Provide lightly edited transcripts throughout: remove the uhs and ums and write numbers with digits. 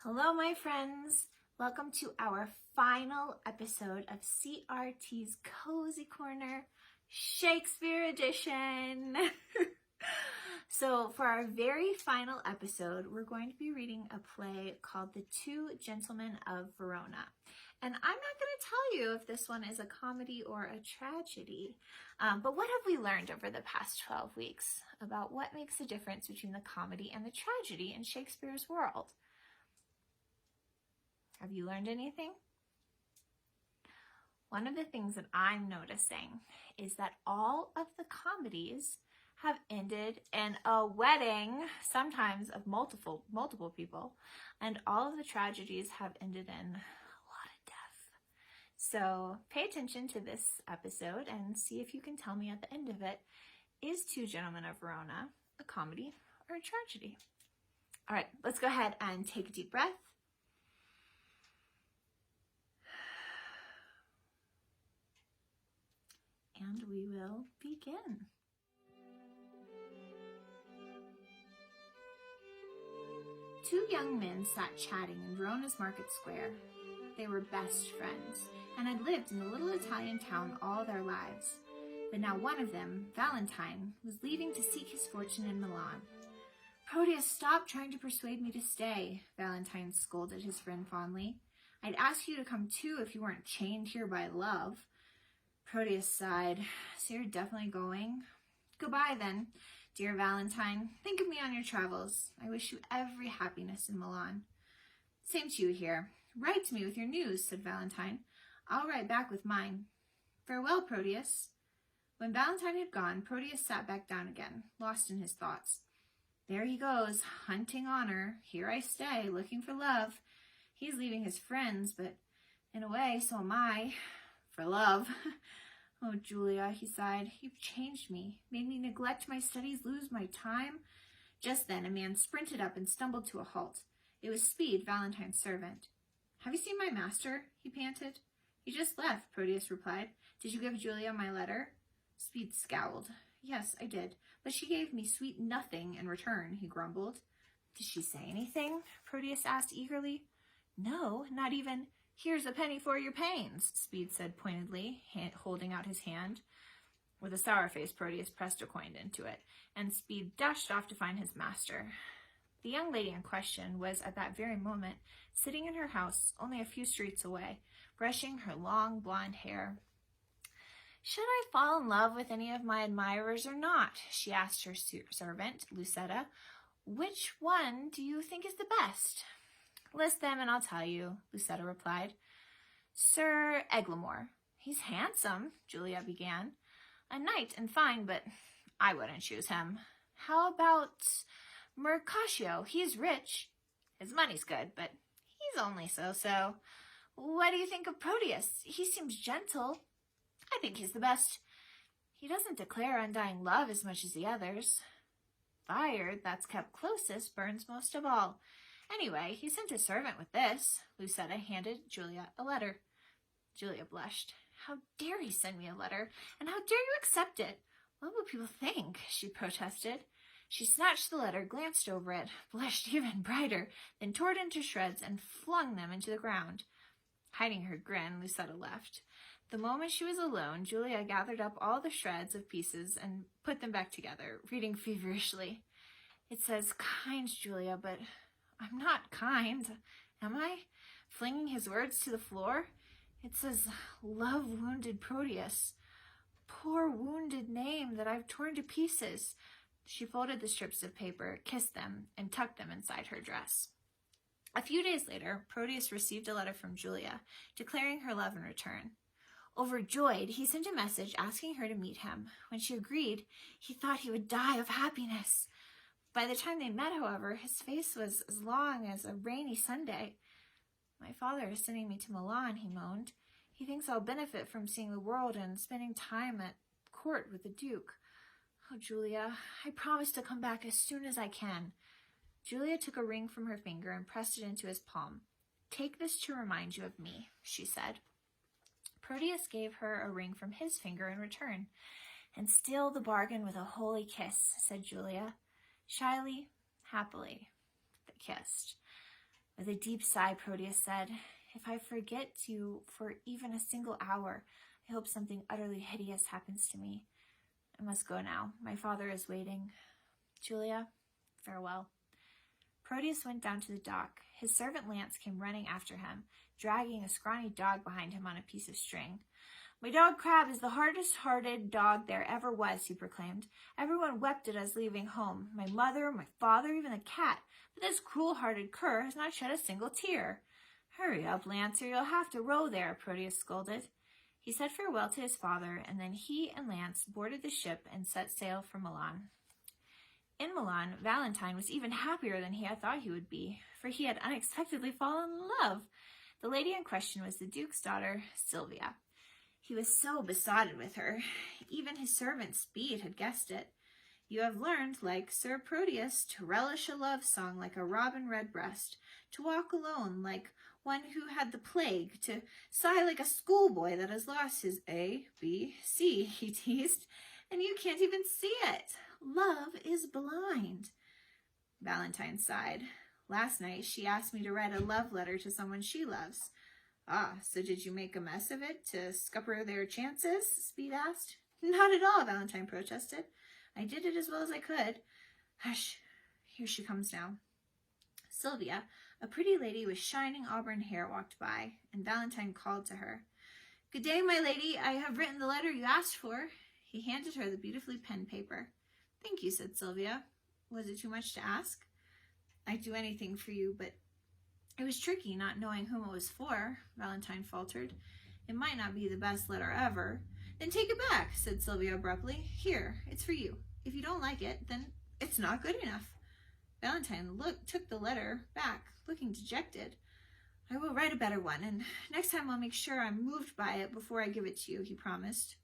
Hello, my friends. Welcome to our final episode of CRT's Cozy Corner, Shakespeare Edition. So for our very final episode, we're going to be reading a play called The Two Gentlemen of Verona. And I'm not going to tell you if this one is a comedy or a tragedy, but what have we learned over the past 12 weeks about what makes the difference between the comedy and the tragedy in Shakespeare's world? Have you learned anything? One of the things that I'm noticing is that all of the comedies have ended in a wedding, sometimes of multiple people, and all of the tragedies have ended in a lot of death. So pay attention to this episode and see if you can tell me at the end of it, is Two Gentlemen of Verona a comedy or a tragedy? All right, let's go ahead and take a deep breath. And we will begin. Two young men sat chatting in Verona's market square. They were best friends and had lived in the little Italian town all their lives. But now one of them, Valentine, was leaving to seek his fortune in Milan. "Proteus, stop trying to persuade me to stay," Valentine scolded his friend fondly. "I'd ask you to come too if you weren't chained here by love." Proteus sighed. "So you're definitely going? Goodbye then, dear Valentine. Think of me on your travels. I wish you every happiness in Milan." "Same to you here. Write to me with your news," said Valentine. "I'll write back with mine. Farewell, Proteus." When Valentine had gone, Proteus sat back down again, lost in his thoughts. "There he goes, hunting honor. Here I stay, looking for love. He's leaving his friends, but in a way, so am I. For love. Oh, Julia," he sighed, "you've changed me, made me neglect my studies, lose my time." Just then a man sprinted up and stumbled to a halt. It was Speed, Valentine's servant. "Have you seen my master?" he panted. "He just left," Proteus replied. "Did you give Julia my letter?" Speed scowled. "Yes, I did, but she gave me sweet nothing in return," he grumbled. "Did she say anything?" Proteus asked eagerly. "No, not even 'Here's a penny for your pains,'" Speed said pointedly, holding out his hand. With a sour face, Proteus pressed a coin into it, and Speed dashed off to find his master. The young lady in question was at that very moment sitting in her house only a few streets away, brushing her long blonde hair. "Should I fall in love with any of my admirers or not?" she asked her servant, Lucetta. "Which one do you think is the best?" "List them and I'll tell you," Lucetta replied. "Sir Eglamour." "He's handsome," Julia began. "A knight and fine, but I wouldn't choose him." "How about Mercatio? He's rich." "His money's good, but he's only so-so." "What do you think of Proteus? He seems gentle." "I think he's the best. He doesn't declare undying love as much as the others. Fire that's kept closest burns most of all. Anyway, he sent his servant with this." Lucetta handed Julia a letter. Julia blushed. "How dare he send me a letter? And how dare you accept it? What will people think?" she protested. She snatched the letter, glanced over it, blushed even brighter, then tore it into shreds and flung them into the ground. Hiding her grin, Lucetta left. The moment she was alone, Julia gathered up all the shreds of pieces and put them back together, reading feverishly. "It says, 'Kind Julia,' but I'm not kind, am I?" Flinging his words to the floor. "It says, 'Love wounded Proteus.' Poor wounded name that I've torn to pieces." She folded the strips of paper, kissed them, and tucked them inside her dress. A few days later, Proteus received a letter from Julia, declaring her love in return. Overjoyed, he sent a message asking her to meet him. When she agreed, he thought he would die of happiness. By the time they met, however, his face was as long as a rainy Sunday. "My father is sending me to Milan," he moaned. "He thinks I'll benefit from seeing the world and spending time at court with the Duke. Oh, Julia, I promise to come back as soon as I can." Julia took a ring from her finger and pressed it into his palm. "Take this to remind you of me," she said. Proteus gave her a ring from his finger in return. "And seal the bargain with a holy kiss," said Julia. Shyly, happily, they kissed. With a deep sigh, Proteus said, "If I forget you for even a single hour, I hope something utterly hideous happens to me. I must go now. My father is waiting. Julia, farewell." Proteus went down to the dock. His servant Lance came running after him, dragging a scrawny dog behind him on a piece of string. "My dog Crab is the hardest-hearted dog there ever was," he proclaimed. "Everyone wept at us leaving home, my mother, my father, even the cat. But this cruel-hearted cur has not shed a single tear." "Hurry up, Lance, or you'll have to row there," Proteus scolded. He said farewell to his father, and then he and Lance boarded the ship and set sail for Milan. In Milan, Valentine was even happier than he had thought he would be, for he had unexpectedly fallen in love. The lady in question was the Duke's daughter, Sylvia. He was so besotted with her. Even his servant Speed had guessed it. "You have learned, like Sir Proteus, to relish a love song like a robin redbreast, to walk alone like one who had the plague, to sigh like a schoolboy that has lost his A, B, C," he teased, "and you can't even see it. Love is blind." Valentine sighed. "Last night she asked me to write a love letter to someone she loves." "Ah, so did you make a mess of it to scupper their chances?" Speed asked. "Not at all," Valentine protested. "I did it as well as I could." "Hush, here she comes now." Sylvia, a pretty lady with shining auburn hair, walked by, and Valentine called to her. "Good day, my lady. I have written the letter you asked for." He handed her the beautifully penned paper. "Thank you," said Sylvia. "Was it too much to ask?" "I'd do anything for you, but it was tricky not knowing whom it was for," Valentine faltered. "It might not be the best letter ever." "Then take it back," said Sylvia abruptly. "Here, it's for you. If you don't like it, then it's not good enough." Valentine took the letter back, looking dejected. "I will write a better one, and next time I'll make sure I'm moved by it before I give it to you," he promised.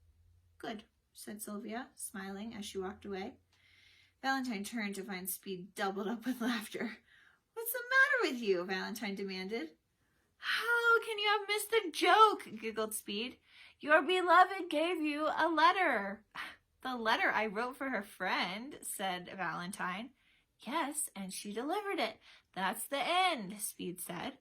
"Good," said Sylvia, smiling as she walked away. Valentine turned to find Speed doubled up with laughter. "What's the matter with you?" Valentine demanded. "How can you have missed the joke?" giggled Speed. "Your beloved gave you a letter." "The letter I wrote for her friend," said Valentine. "Yes, and she delivered it. That's the end," Speed said.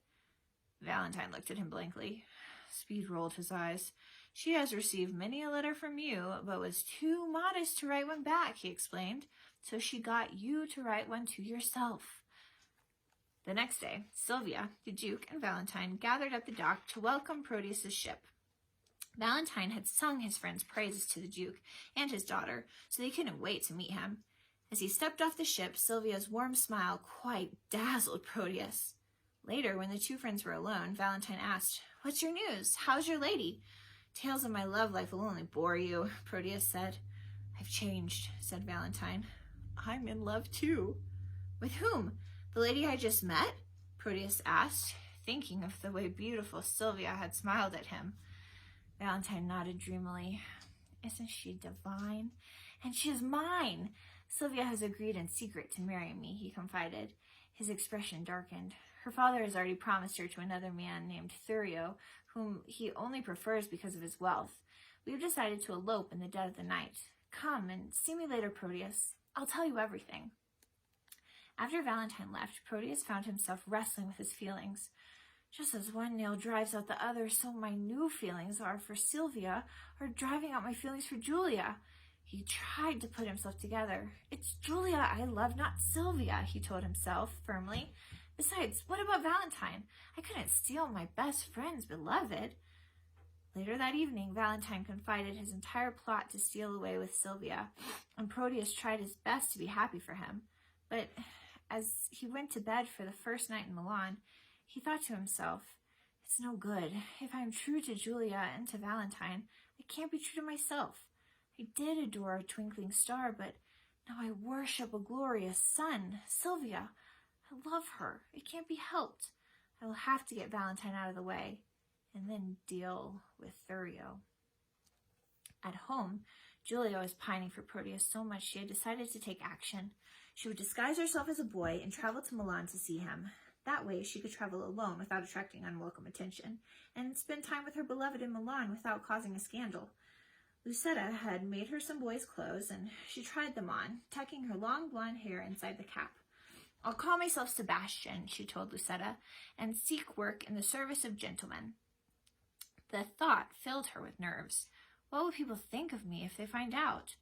Valentine looked at him blankly. Speed rolled his eyes. "She has received many a letter from you, but was too modest to write one back," he explained. "So she got you to write one to yourself." The next day, Sylvia, the Duke, and Valentine gathered at the dock to welcome Proteus's ship. Valentine had sung his friend's praises to the Duke and his daughter, so they couldn't wait to meet him. As he stepped off the ship, Sylvia's warm smile quite dazzled Proteus. Later, when the two friends were alone, Valentine asked, "What's your news? How's your lady?" "Tales of my love life will only bore you," Proteus said. "I've changed," said Valentine. "I'm in love too." "With whom? The lady I just met?" Proteus asked, thinking of the way beautiful Sylvia had smiled at him. Valentine nodded dreamily. "Isn't she divine? And she is mine. Sylvia has agreed in secret to marry me," he confided. His expression darkened. "Her father has already promised her to another man named Thurio, whom he only prefers because of his wealth. We've decided to elope in the dead of the night. Come and see me later, Proteus. I'll tell you everything." After Valentine left, Proteus found himself wrestling with his feelings. Just as one nail drives out the other, so my new feelings are for Sylvia are driving out my feelings for Julia. He tried to put himself together. "It's Julia I love, not Sylvia," he told himself firmly. "Besides, what about Valentine? I couldn't steal my best friend's beloved." Later that evening, Valentine confided his entire plot to steal away with Sylvia, and Proteus tried his best to be happy for him. But as he went to bed for the first night in Milan, he thought to himself, "It's no good. If I am true to Julia and to Valentine, I can't be true to myself. I did adore a twinkling star, but now I worship a glorious sun, Sylvia. I love her. It can't be helped. I will have to get Valentine out of the way, and then deal with Thurio." At home, Julia was pining for Proteus so much she had decided to take action. She would disguise herself as a boy and travel to Milan to see him. That way she could travel alone without attracting unwelcome attention, and spend time with her beloved in Milan without causing a scandal. Lucetta had made her some boys' clothes, and she tried them on, tucking her long blonde hair inside the cap. I'll call myself Sebastian, she told Lucetta, and seek work in the service of gentlemen. The thought filled her with nerves. What will people think of me if they find out?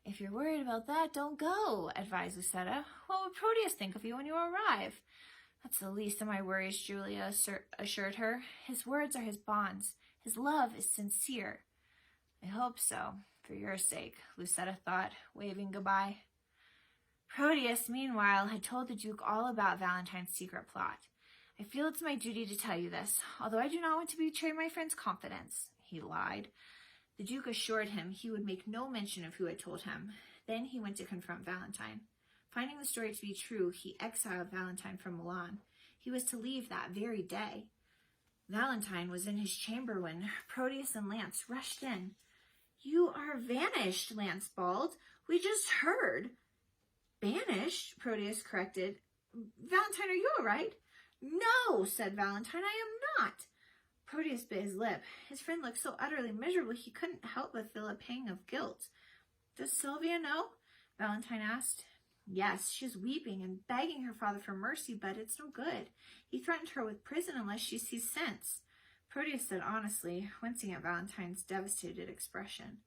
If you're worried about that, don't go, advised Lucetta. What would Proteus think of you when you arrive? That's the least of my worries, Julia assured her. His words are his bonds. His love is sincere. I hope so, for your sake, Lucetta thought, waving goodbye. Proteus, meanwhile, had told the Duke all about Valentine's secret plot. I feel it's my duty to tell you this, although I do not want to betray my friend's confidence, he lied. The Duke assured him he would make no mention of who had told him. Then he went to confront Valentine. Finding the story to be true, he exiled Valentine from Milan. He was to leave that very day. Valentine was in his chamber when Proteus and Lance rushed in. You are vanished, Lance bawled. We just heard. Banished, Proteus corrected. Valentine, are you all right? No, said Valentine, I am not. Proteus bit his lip. His friend looked so utterly miserable he couldn't help but feel a pang of guilt. Does Sylvia know? Valentine asked. Yes, she is weeping and begging her father for mercy, but it's no good. He threatened her with prison unless she sees sense. Proteus said honestly, wincing at Valentine's devastated expression.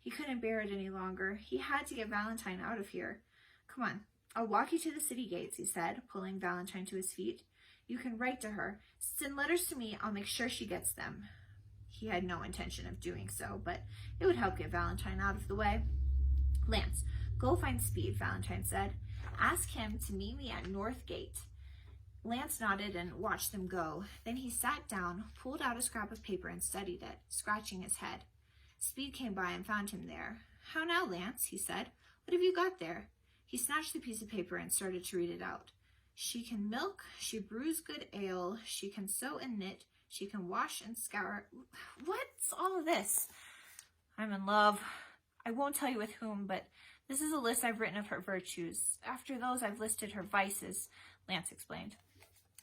He couldn't bear it any longer. He had to get Valentine out of here. Come on, I'll walk you to the city gates, he said, pulling Valentine to his feet. You can write to her. Send letters to me. I'll make sure she gets them. He had no intention of doing so, but it would help get Valentine out of the way. Lance, go find Speed, Valentine said. Ask him to meet me at North Gate. Lance nodded and watched them go. Then he sat down, pulled out a scrap of paper and studied it, scratching his head. Speed came by and found him there. How now, Lance, he said. What have you got there? He snatched the piece of paper and started to read it out. She can milk, she brews good ale, she can sew and knit, she can wash and scour. What's all of this? I'm in love. I won't tell you with whom, but this is a list I've written of her virtues. After those, I've listed her vices, Lance explained.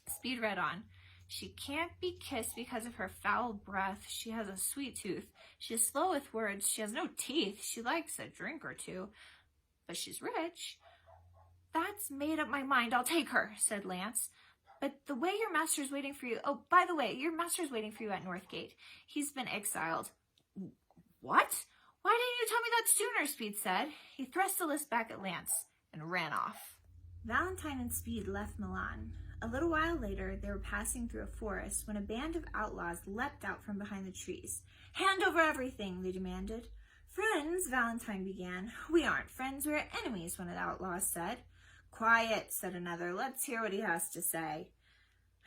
Speed read on. She can't be kissed because of her foul breath. She has a sweet tooth. She is slow with words. She has no teeth. She likes a drink or two. But she's rich. That's made up my mind. I'll take her, said Lance. But the way your master's waiting for you... Oh, by the way, your master's waiting for you at Northgate. He's been exiled. What? Why didn't you tell me that sooner, Speed said. He thrust the list back at Lance and ran off. Valentine and Speed left Milan. A little while later, they were passing through a forest when a band of outlaws leapt out from behind the trees. Hand over everything, they demanded. Friends, Valentine began. We aren't friends, we're enemies, one of the outlaws said. Quiet, said another. Let's hear what he has to say.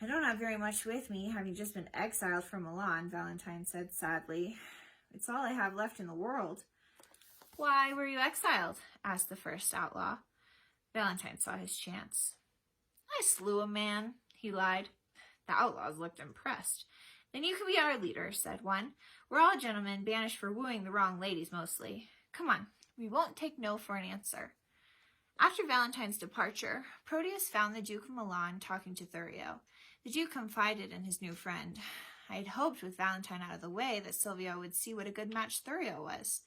I don't have very much with me, having just been exiled from Milan, Valentine said sadly. It's all I have left in the world. Why were you exiled? Asked the first outlaw. Valentine saw his chance. I slew a man, he lied. The outlaws looked impressed. Then you can be our leader, said one. We're all gentlemen, banished for wooing the wrong ladies mostly. Come on, we won't take no for an answer. After Valentine's departure, Proteus found the Duke of Milan talking to Thurio. The Duke confided in his new friend. I had hoped with Valentine out of the way that Sylvia would see what a good match Thurio was.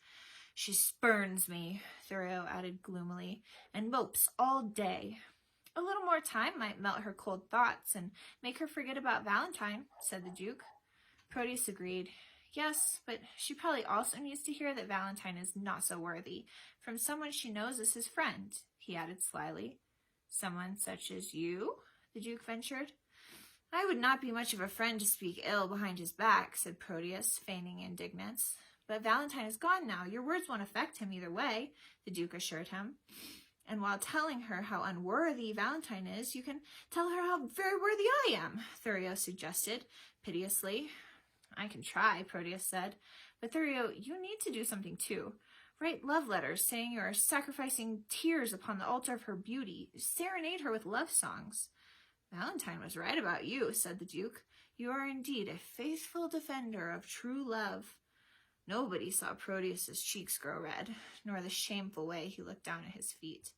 She spurns me, Thurio added gloomily, and mopes all day. A little more time might melt her cold thoughts and make her forget about Valentine, said the Duke. Proteus agreed. Yes, but she probably also needs to hear that Valentine is not so worthy, from someone she knows as his friend, he added slyly. Someone such as you? The Duke ventured. I would not be much of a friend to speak ill behind his back, said Proteus, feigning indignance. But Valentine is gone now. Your words won't affect him either way, the Duke assured him. And while telling her how unworthy Valentine is, you can tell her how very worthy I am, Thurio suggested, piteously. I can try, Proteus said. But Thurio, you need to do something too. Write love letters saying you are sacrificing tears upon the altar of her beauty. Serenade her with love songs. Valentine was right about you, said the Duke. You are indeed a faithful defender of true love. Nobody saw Proteus's cheeks grow red, nor the shameful way he looked down at his feet.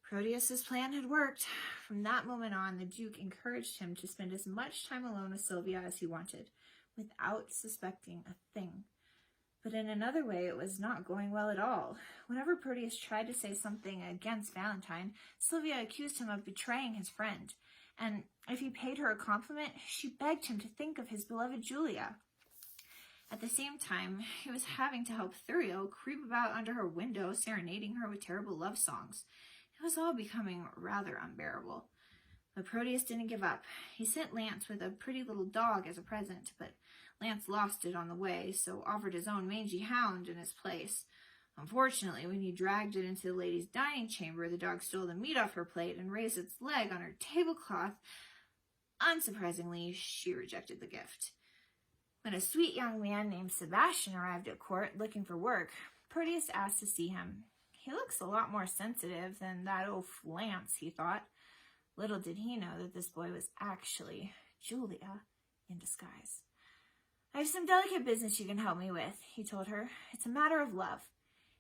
Proteus's plan had worked. From that moment on, the Duke encouraged him to spend as much time alone with Sylvia as he wanted, without suspecting a thing. But in another way, it was not going well at all. Whenever Proteus tried to say something against Valentine, Sylvia accused him of betraying his friend. And if he paid her a compliment, she begged him to think of his beloved Julia. At the same time, he was having to help Thurio creep about under her window, serenading her with terrible love songs. It was all becoming rather unbearable. But Proteus didn't give up. He sent Lance with a pretty little dog as a present, but Lance lost it on the way, so offered his own mangy hound in its place. Unfortunately, when he dragged it into the lady's dining chamber, the dog stole the meat off her plate and raised its leg on her tablecloth. Unsurprisingly, she rejected the gift. When a sweet young man named Sebastian arrived at court looking for work, Proteus asked to see him. He looks a lot more sensitive than that oaf Lance, he thought. Little did he know that this boy was actually Julia in disguise. I have some delicate business you can help me with, he told her. It's a matter of love.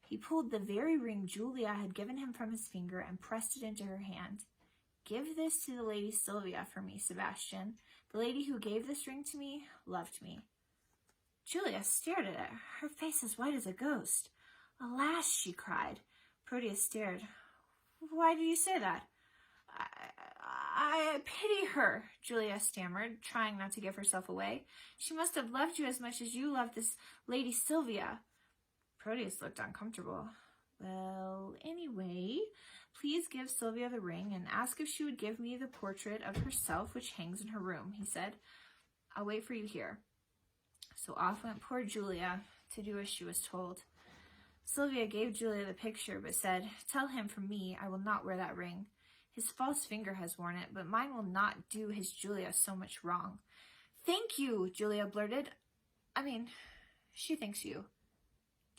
He pulled the very ring Julia had given him from his finger and pressed it into her hand. Give this to the Lady Sylvia for me, Sebastian. The lady who gave this ring to me loved me. Julia stared at it, her face as white as a ghost. Alas, she cried. Proteus stared. Why do you say that? I pity her, Julia stammered, trying not to give herself away. She must have loved you as much as you loved this Lady Sylvia. Proteus looked uncomfortable. Well, anyway, please give Sylvia the ring and ask if she would give me the portrait of herself which hangs in her room, he said. I'll wait for you here. So off went poor Julia to do as she was told. Sylvia gave Julia the picture, but said, Tell him from me I will not wear that ring. His false finger has worn it, but mine will not do his Julia so much wrong. Thank you, Julia blurted. She thinks you.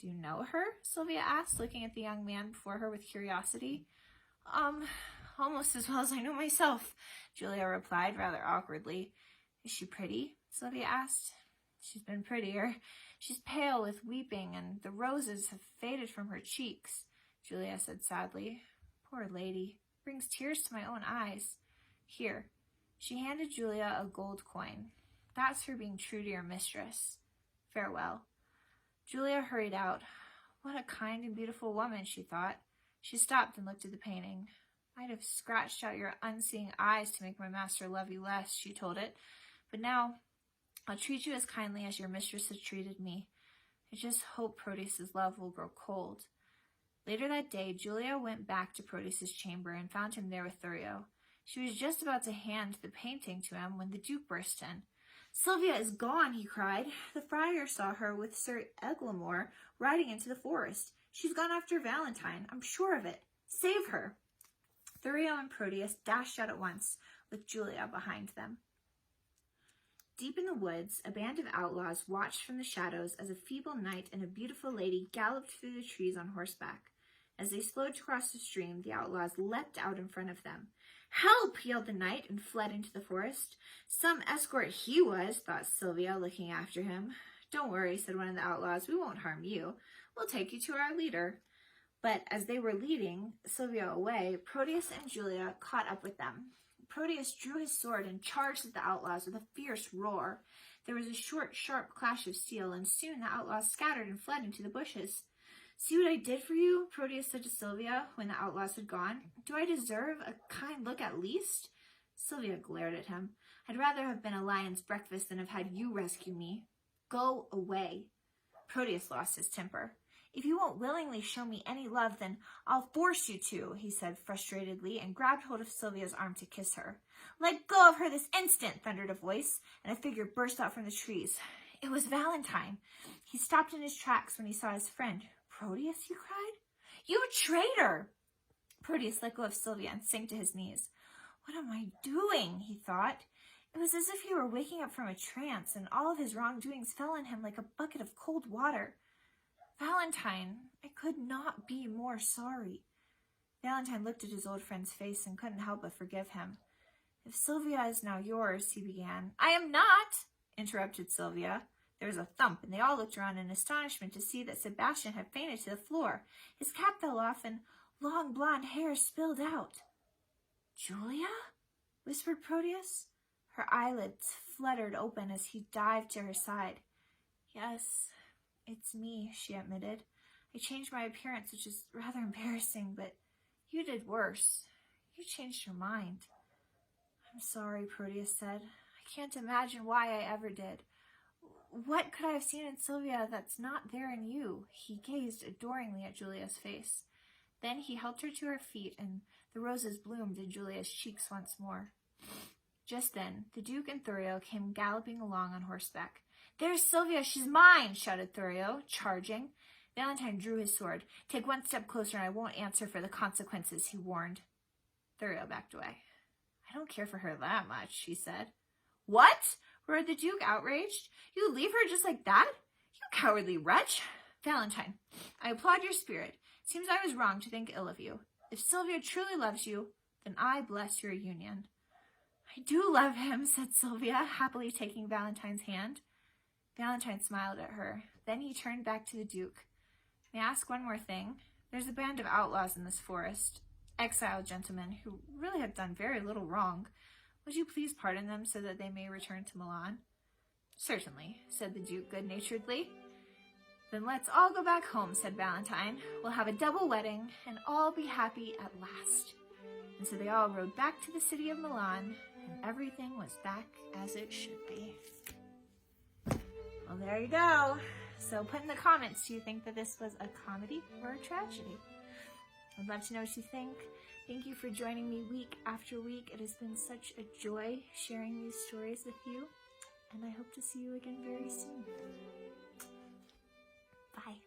Do you know her? Sylvia asked, looking at the young man before her with curiosity. Almost as well as I know myself, Julia replied rather awkwardly. Is she pretty? Sylvia asked. She's been prettier. She's pale with weeping, and the roses have faded from her cheeks, Julia said sadly. Poor lady. Brings tears to my own eyes. Here. She handed Julia a gold coin. That's for being true to your mistress. Farewell. Julia hurried out. What a kind and beautiful woman, she thought. She stopped and looked at the painting. I'd have scratched out your unseeing eyes to make my master love you less, she told it. But now I'll treat you as kindly as your mistress has treated me. I just hope Proteus's love will grow cold. Later that day, Julia went back to Proteus's chamber and found him there with Thurio. She was just about to hand the painting to him when the Duke burst in. Sylvia is gone, he cried. The friar saw her with Sir Eglamour riding into the forest. She's gone after Valentine. I'm sure of it. Save her. Thurio and Proteus dashed out at once, with Julia behind them. Deep in the woods, a band of outlaws watched from the shadows as a feeble knight and a beautiful lady galloped through the trees on horseback. As they slowed to cross the stream, the outlaws leapt out in front of them. Help! Yelled the knight and fled into the forest. Some escort he was, thought Sylvia, looking after him. Don't worry, said one of the outlaws. We won't harm you. We'll take you to our leader. But as they were leading Sylvia away, Proteus and Julia caught up with them. Proteus drew his sword and charged at the outlaws with a fierce roar. There was a short, sharp clash of steel, and soon the outlaws scattered and fled into the bushes. See what I did for you? Proteus said to Sylvia when the outlaws had gone. Do I deserve a kind look at least? Sylvia glared at him. I'd rather have been a lion's breakfast than have had you rescue me. Go away. Proteus lost his temper. If you won't willingly show me any love, then I'll force you to, he said frustratedly, and grabbed hold of Sylvia's arm to kiss her. Let go of her this instant, thundered a voice, and a figure burst out from the trees. It was Valentine. He stopped in his tracks when he saw his friend. Proteus, he cried. You traitor! Proteus let go of Sylvia and sank to his knees. What am I doing? He thought. It was as if he were waking up from a trance, and all of his wrongdoings fell on him like a bucket of cold water. Valentine, I could not be more sorry. Valentine looked at his old friend's face and couldn't help but forgive him. If Sylvia is now yours, he began. I am not, interrupted Sylvia. There was a thump, and they all looked around in astonishment to see that Sebastian had fainted to the floor. His cap fell off, and long blonde hair spilled out. Julia? Whispered Proteus. Her eyelids fluttered open as he dived to her side. Yes, It's me, she admitted. I changed my appearance, which is rather embarrassing, but you did worse. You changed your mind. I'm sorry, Proteus said. I can't imagine why I ever did. What could I have seen in Sylvia that's not there in you? He gazed adoringly at Julia's face. Then he helped her to her feet, and the roses bloomed in Julia's cheeks once more. Just then, the Duke and Thurio came galloping along on horseback. There's Sylvia, she's mine, shouted Thurio, charging. Valentine drew his sword. Take one step closer and I won't answer for the consequences, he warned. Thurio backed away. I don't care for her that much, she said. What? Roared the Duke, outraged. You leave her just like that? You cowardly wretch. Valentine, I applaud your spirit. Seems I was wrong to think ill of you. If Sylvia truly loves you, then I bless your union. I do love him, said Sylvia, happily taking Valentine's hand. Valentine smiled at her. Then he turned back to the Duke. May I ask one more thing? There's a band of outlaws in this forest, exiled gentlemen who really have done very little wrong. Would you please pardon them so that they may return to Milan? Certainly, said the Duke good-naturedly. Then let's all go back home, said Valentine. We'll have a double wedding and all be happy at last. And so they all rode back to the city of Milan, and everything was back as it should be. Well, there you go. So put in the comments, do you think that this was a comedy or a tragedy? I'd love to know what you think. Thank you for joining me week after week. It has been such a joy sharing these stories with you, and I hope to see you again very soon. Bye.